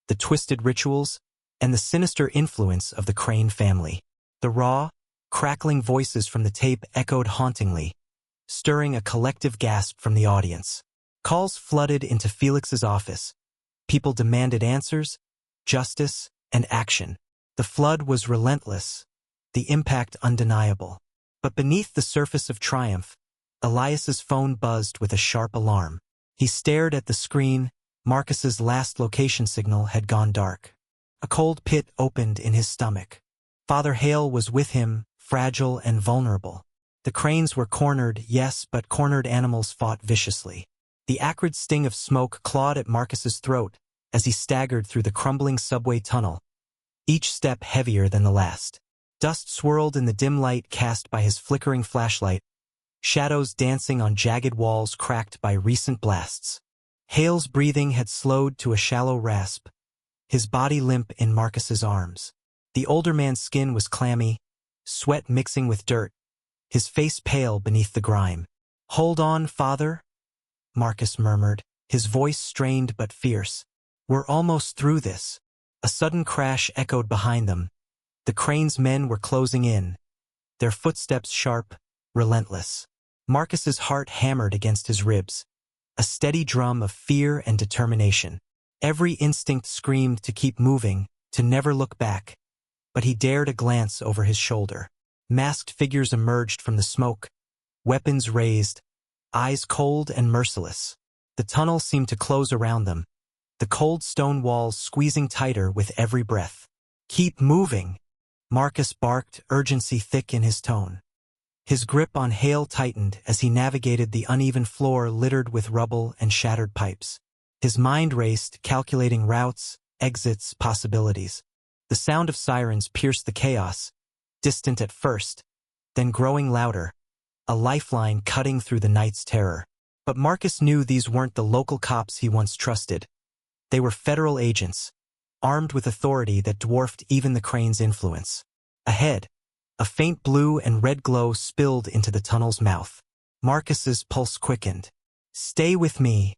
Speaker 1: the twisted rituals, and the sinister influence of the Crane family. The raw, crackling voices from the tape echoed hauntingly, stirring a collective gasp from the audience. Calls flooded into Felix's office. People demanded answers, justice, and action. The flood was relentless, the impact undeniable. But beneath the surface of triumph, Elias's phone buzzed with a sharp alarm. He stared at the screen. Marcus's last location signal had gone dark. A cold pit opened in his stomach. Father Hale was with him, fragile and vulnerable. The Cranes were cornered, yes, but cornered animals fought viciously. The acrid sting of smoke clawed at Marcus's throat as he staggered through the crumbling subway tunnel, each step heavier than the last. Dust swirled in the dim light cast by his flickering flashlight, shadows dancing on jagged walls cracked by recent blasts. Hale's breathing had slowed to a shallow rasp, his body limp in Marcus's arms. The older man's skin was clammy, sweat mixing with dirt, his face pale beneath the grime. "Hold on, father," Marcus murmured, his voice strained but fierce. "We're almost through this." A sudden crash echoed behind them. The Crane's men were closing in, their footsteps sharp, relentless. Marcus's heart hammered against his ribs, a steady drum of fear and determination. Every instinct screamed to keep moving, to never look back. But he dared a glance over his shoulder. Masked figures emerged from the smoke, weapons raised, eyes cold and merciless. The tunnel seemed to close around them, the cold stone walls squeezing tighter with every breath. "Keep moving," Marcus barked, urgency thick in his tone. His grip on Hale tightened as he navigated the uneven floor littered with rubble and shattered pipes. His mind raced, calculating routes, exits, possibilities. The sound of sirens pierced the chaos, distant at first, then growing louder, a lifeline cutting through the night's terror. But Marcus knew these weren't the local cops he once trusted. They were federal agents, armed with authority that dwarfed even the Crane's influence. Ahead, a faint blue and red glow spilled into the tunnel's mouth. Marcus's pulse quickened. "Stay with me,"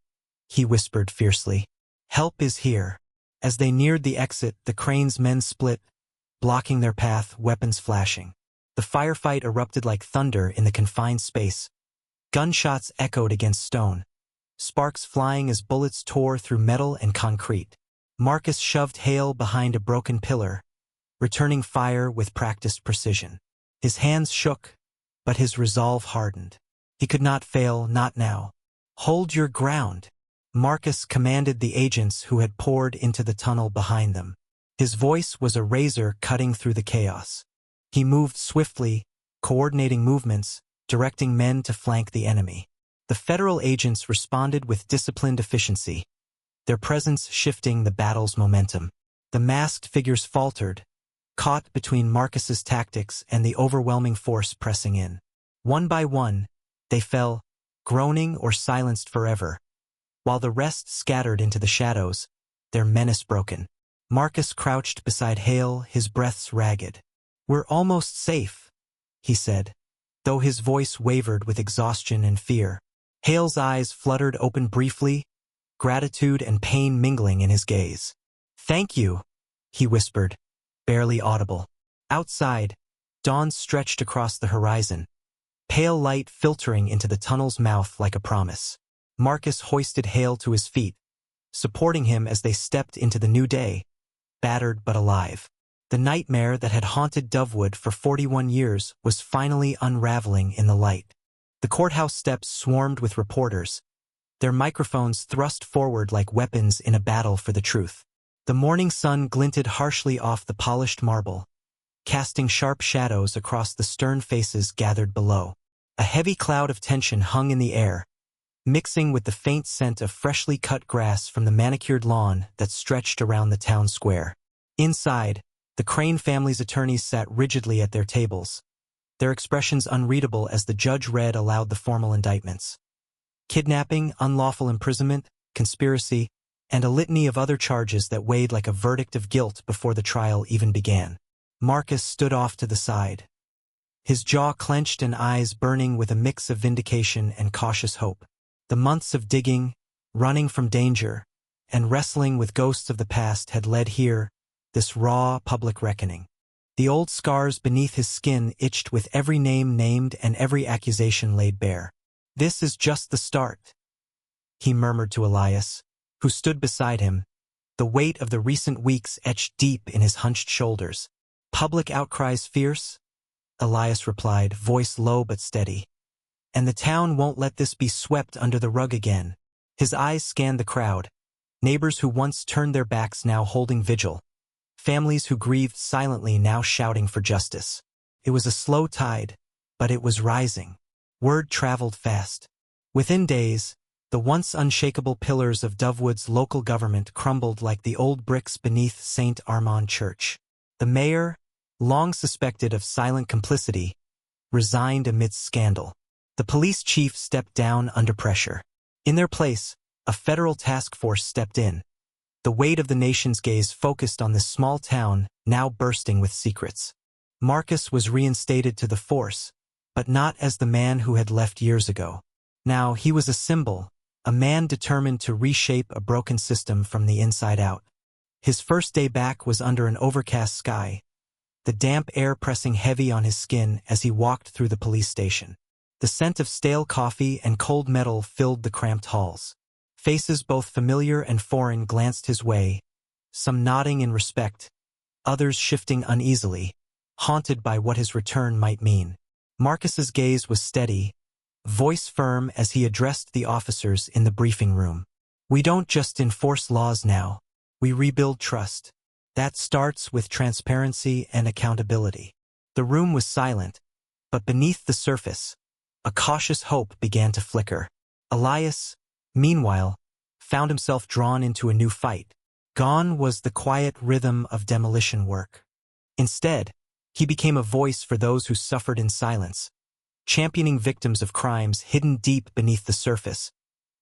Speaker 1: he whispered fiercely. "Help is here." As they neared the exit, the Crane's men split, blocking their path, weapons flashing. The firefight erupted like thunder in the confined space. Gunshots echoed against stone, sparks flying as bullets tore through metal and concrete. Marcus shoved Hale behind a broken pillar, returning fire with practiced precision. His hands shook, but his resolve hardened. He could not fail, not now. "Hold your ground," Marcus commanded the agents who had poured into the tunnel behind them. His voice was a razor cutting through the chaos. He moved swiftly, coordinating movements, directing men to flank the enemy. The federal agents responded with disciplined efficiency, their presence shifting the battle's momentum. The masked figures faltered, caught between Marcus's tactics and the overwhelming force pressing in. One by one, they fell, groaning or silenced forever, while the rest scattered into the shadows, their menace broken. Marcus crouched beside Hale, his breaths ragged. "We're almost safe," he said, though his voice wavered with exhaustion and fear. Hale's eyes fluttered open briefly, gratitude and pain mingling in his gaze. "Thank you," he whispered, barely audible. Outside, dawn stretched across the horizon, pale light filtering into the tunnel's mouth like a promise. Marcus hoisted Hale to his feet, supporting him as they stepped into the new day, battered but alive. The nightmare that had haunted Dovewood for 41 years was finally unraveling in the light. The courthouse steps swarmed with reporters, their microphones thrust forward like weapons in a battle for the truth. The morning sun glinted harshly off the polished marble, casting sharp shadows across the stern faces gathered below. A heavy cloud of tension hung in the air, mixing with the faint scent of freshly cut grass from the manicured lawn that stretched around the town square. Inside, the Crane family's attorneys sat rigidly at their tables, their expressions unreadable as the judge read aloud the formal indictments. kidnapping, unlawful imprisonment, conspiracy, and a litany of other charges that weighed like a verdict of guilt before the trial even began. Marcus stood off to the side, his jaw clenched and eyes burning with a mix of vindication and cautious hope. The months of digging, running from danger, and wrestling with ghosts of the past had led here, this raw public reckoning. The old scars beneath his skin itched with every name named and every accusation laid bare. "This is just the start," he murmured to Elias, who stood beside him, the weight of the recent weeks etched deep in his hunched shoulders. "Public outcries fierce?" Elias replied, voice low but steady. "And the town won't let this be swept under the rug again." His eyes scanned the crowd, neighbors who once turned their backs now holding vigil, families who grieved silently now shouting for justice. It was a slow tide, but it was rising. Word traveled fast. Within days, the once unshakable pillars of Dovewood's local government crumbled like the old bricks beneath St. Armand Church. The mayor, long suspected of silent complicity, resigned amidst scandal. The police chief stepped down under pressure. In their place, a federal task force stepped in, the weight of the nation's gaze focused on this small town now bursting with secrets. Marcus was reinstated to the force, but not as the man who had left years ago. Now he was a symbol, a man determined to reshape a broken system from the inside out. His first day back was under an overcast sky, the damp air pressing heavy on his skin as he walked through the police station. The scent of stale coffee and cold metal filled the cramped halls. Faces both familiar and foreign glanced his way, some nodding in respect, others shifting uneasily, haunted by what his return might mean. Marcus's gaze was steady, voice firm as he addressed the officers in the briefing room. "We don't just enforce laws now, we rebuild trust. That starts with transparency and accountability." The room was silent, but beneath the surface, a cautious hope began to flicker. Elias, meanwhile, found himself drawn into a new fight. Gone was the quiet rhythm of demolition work. Instead, he became a voice for those who suffered in silence, championing victims of crimes hidden deep beneath the surface,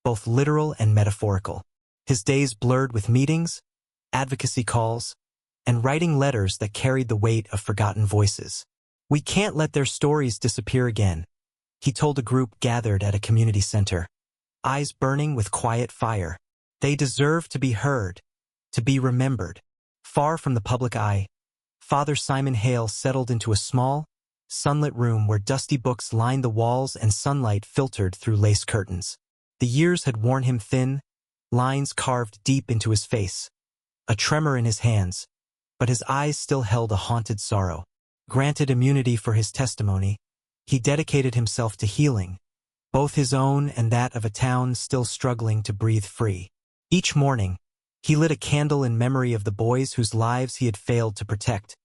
Speaker 1: both literal and metaphorical. His days blurred with meetings, advocacy calls, and writing letters that carried the weight of forgotten voices. "We can't let their stories disappear again," he told a group gathered at a community center, eyes burning with quiet fire. "They deserve to be heard, to be remembered." Far from the public eye, Father Simon Hale settled into a small, sunlit room where dusty books lined the walls and sunlight filtered through lace curtains. The years had worn him thin, lines carved deep into his face, a tremor in his hands, but his eyes still held a haunted sorrow. Granted immunity for his testimony, he dedicated himself to healing, both his own and that of a town still struggling to breathe free. Each morning, he lit a candle in memory of the boys whose lives he had failed to protect,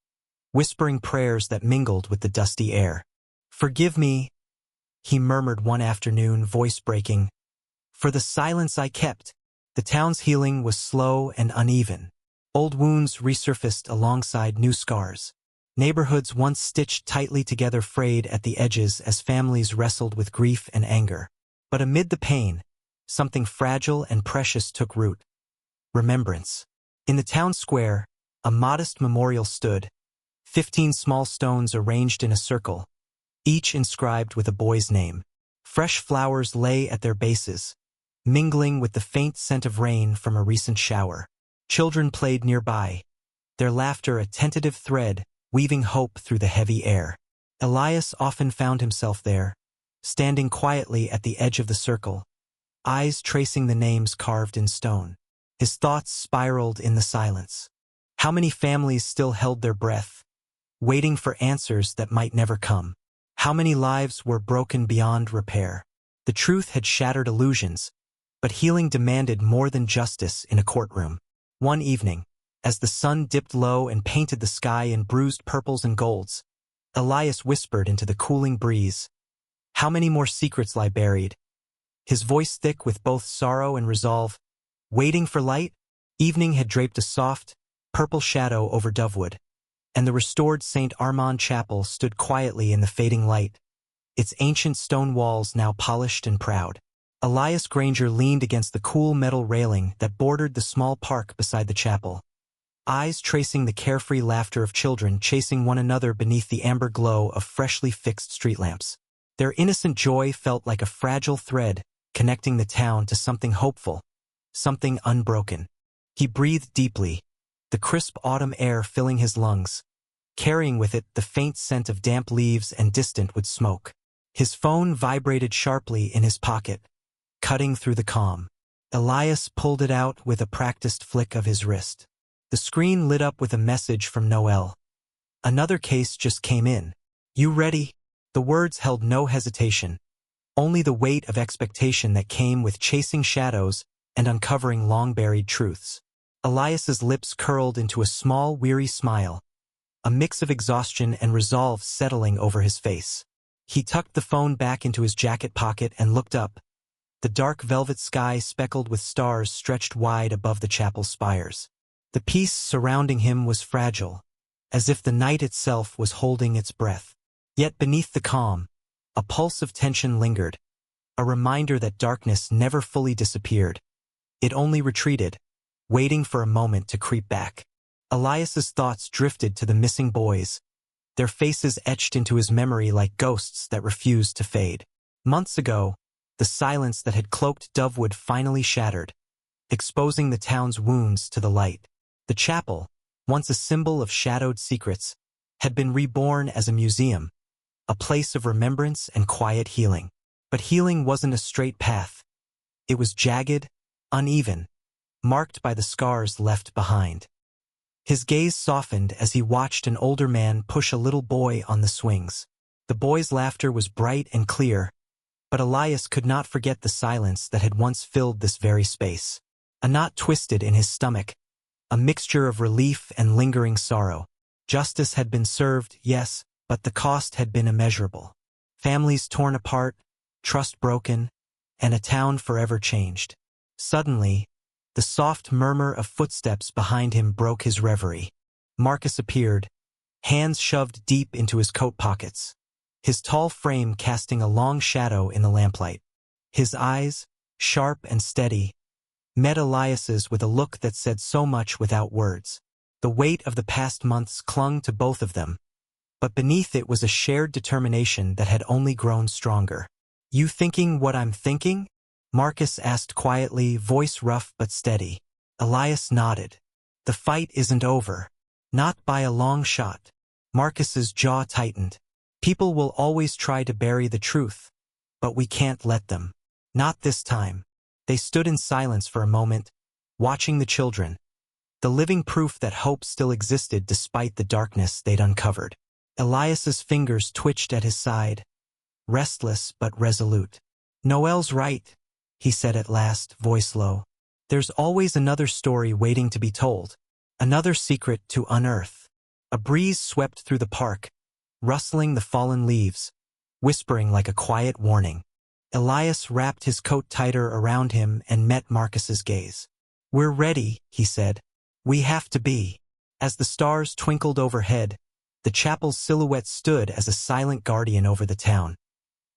Speaker 1: whispering prayers that mingled with the dusty air. "Forgive me," he murmured one afternoon, voice breaking, "for the silence I kept." The town's healing was slow and uneven. Old wounds resurfaced alongside new scars. Neighborhoods once stitched tightly together frayed at the edges as families wrestled with grief and anger. But amid the pain, something fragile and precious took root: remembrance. In the town square, a modest memorial stood, 15 small stones arranged in a circle, each inscribed with a boy's name. Fresh flowers lay at their bases, mingling with the faint scent of rain from a recent shower. Children played nearby, their laughter a tentative thread weaving hope through the heavy air. Elias often found himself there, standing quietly at the edge of the circle, eyes tracing the names carved in stone. His thoughts spiraled in the silence. How many families still held their breath, waiting for answers that might never come? How many lives were broken beyond repair? The truth had shattered illusions, but healing demanded more than justice in a courtroom. One evening, as the sun dipped low and painted the sky in bruised purples and golds, Elias whispered into the cooling breeze, "How many more secrets lie buried?" His voice thick with both sorrow and resolve. Waiting for light, evening had draped a soft, purple shadow over Dovewood, and the restored St. Armand Chapel stood quietly in the fading light, its ancient stone walls now polished and proud. Elias Granger leaned against the cool metal railing that bordered the small park beside the chapel, eyes tracing the carefree laughter of children chasing one another beneath the amber glow of freshly fixed street lamps. Their innocent joy felt like a fragile thread connecting the town to something hopeful, something unbroken. He breathed deeply, the crisp autumn air filling his lungs, carrying with it the faint scent of damp leaves and distant wood smoke. His phone vibrated sharply in his pocket, cutting through the calm. Elias pulled it out with a practiced flick of his wrist. The screen lit up with a message from Noel. Another case just came in. You ready? The words held no hesitation, only the weight of expectation that came with chasing shadows and uncovering long-buried truths. Elias's lips curled into a small, weary smile, a mix of exhaustion and resolve settling over his face. He tucked the phone back into his jacket pocket and looked up. The dark velvet sky speckled with stars stretched wide above the chapel's spires. The peace surrounding him was fragile, as if the night itself was holding its breath. Yet beneath the calm, a pulse of tension lingered, a reminder that darkness never fully disappeared. It only retreated, waiting for a moment to creep back. Elias's thoughts drifted to the missing boys, their faces etched into his memory like ghosts that refused to fade. Months ago, the silence that had cloaked Dovewood finally shattered, exposing the town's wounds to the light. The chapel, once a symbol of shadowed secrets, had been reborn as a museum, a place of remembrance and quiet healing. But healing wasn't a straight path. It was jagged, uneven, marked by the scars left behind. His gaze softened as he watched an older man push a little boy on the swings. The boy's laughter was bright and clear, but Elias could not forget the silence that had once filled this very space. A knot twisted in his stomach, a mixture of relief and lingering sorrow. Justice had been served, yes, but the cost had been immeasurable. Families torn apart, trust broken, and a town forever changed. Suddenly, the soft murmur of footsteps behind him broke his reverie. Marcus appeared, hands shoved deep into his coat pockets, his tall frame casting a long shadow in the lamplight. His eyes, sharp and steady, met Elias's with a look that said so much without words. The weight of the past months clung to both of them, but beneath it was a shared determination that had only grown stronger. You thinking what I'm thinking? Marcus asked quietly, voice rough but steady. Elias nodded. The fight isn't over. Not by a long shot. Marcus's jaw tightened. People will always try to bury the truth, but we can't let them. Not this time. They stood in silence for a moment, watching the children, the living proof that hope still existed despite the darkness they'd uncovered. Elias's fingers twitched at his side, restless but resolute. Noel's right, he said at last, voice low. There's always another story waiting to be told, another secret to unearth. A breeze swept through the park, rustling the fallen leaves, whispering like a quiet warning. Elias wrapped his coat tighter around him and met Marcus's gaze. We're ready, he said. We have to be. As the stars twinkled overhead, the chapel's silhouette stood as a silent guardian over the town,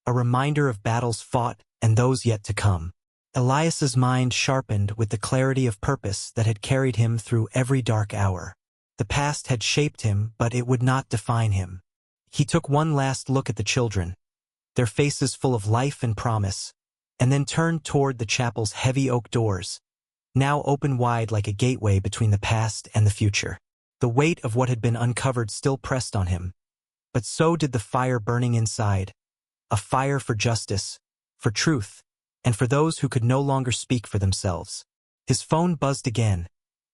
Speaker 1: a reminder of battles fought and those yet to come. Elias's mind sharpened with the clarity of purpose that had carried him through every dark hour. The past had shaped him, but it would not define him. He took one last look at the children, their faces full of life and promise, and then turned toward the chapel's heavy oak doors, now open wide like a gateway between the past and the future. The weight of what had been uncovered still pressed on him, but so did the fire burning inside, a fire for justice, for truth, and for those who could no longer speak for themselves. His phone buzzed again,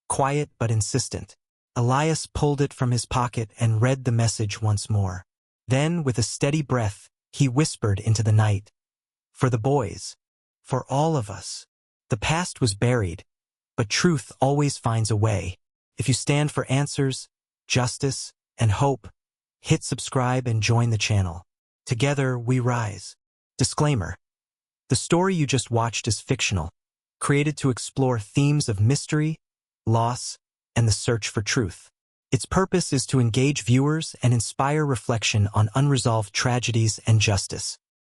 Speaker 1: quiet but insistent. Elias pulled it from his pocket and read the message once more. Then, with a steady breath, he whispered into the night. For the boys. For all of us. The past was buried, but truth always finds a way. If you stand for answers, justice, and hope, hit subscribe and join the channel. Together we rise. Disclaimer. The story you just watched is fictional, created to explore themes of mystery, loss, and the search for truth. Its purpose is to engage viewers and inspire reflection on unresolved tragedies and justice.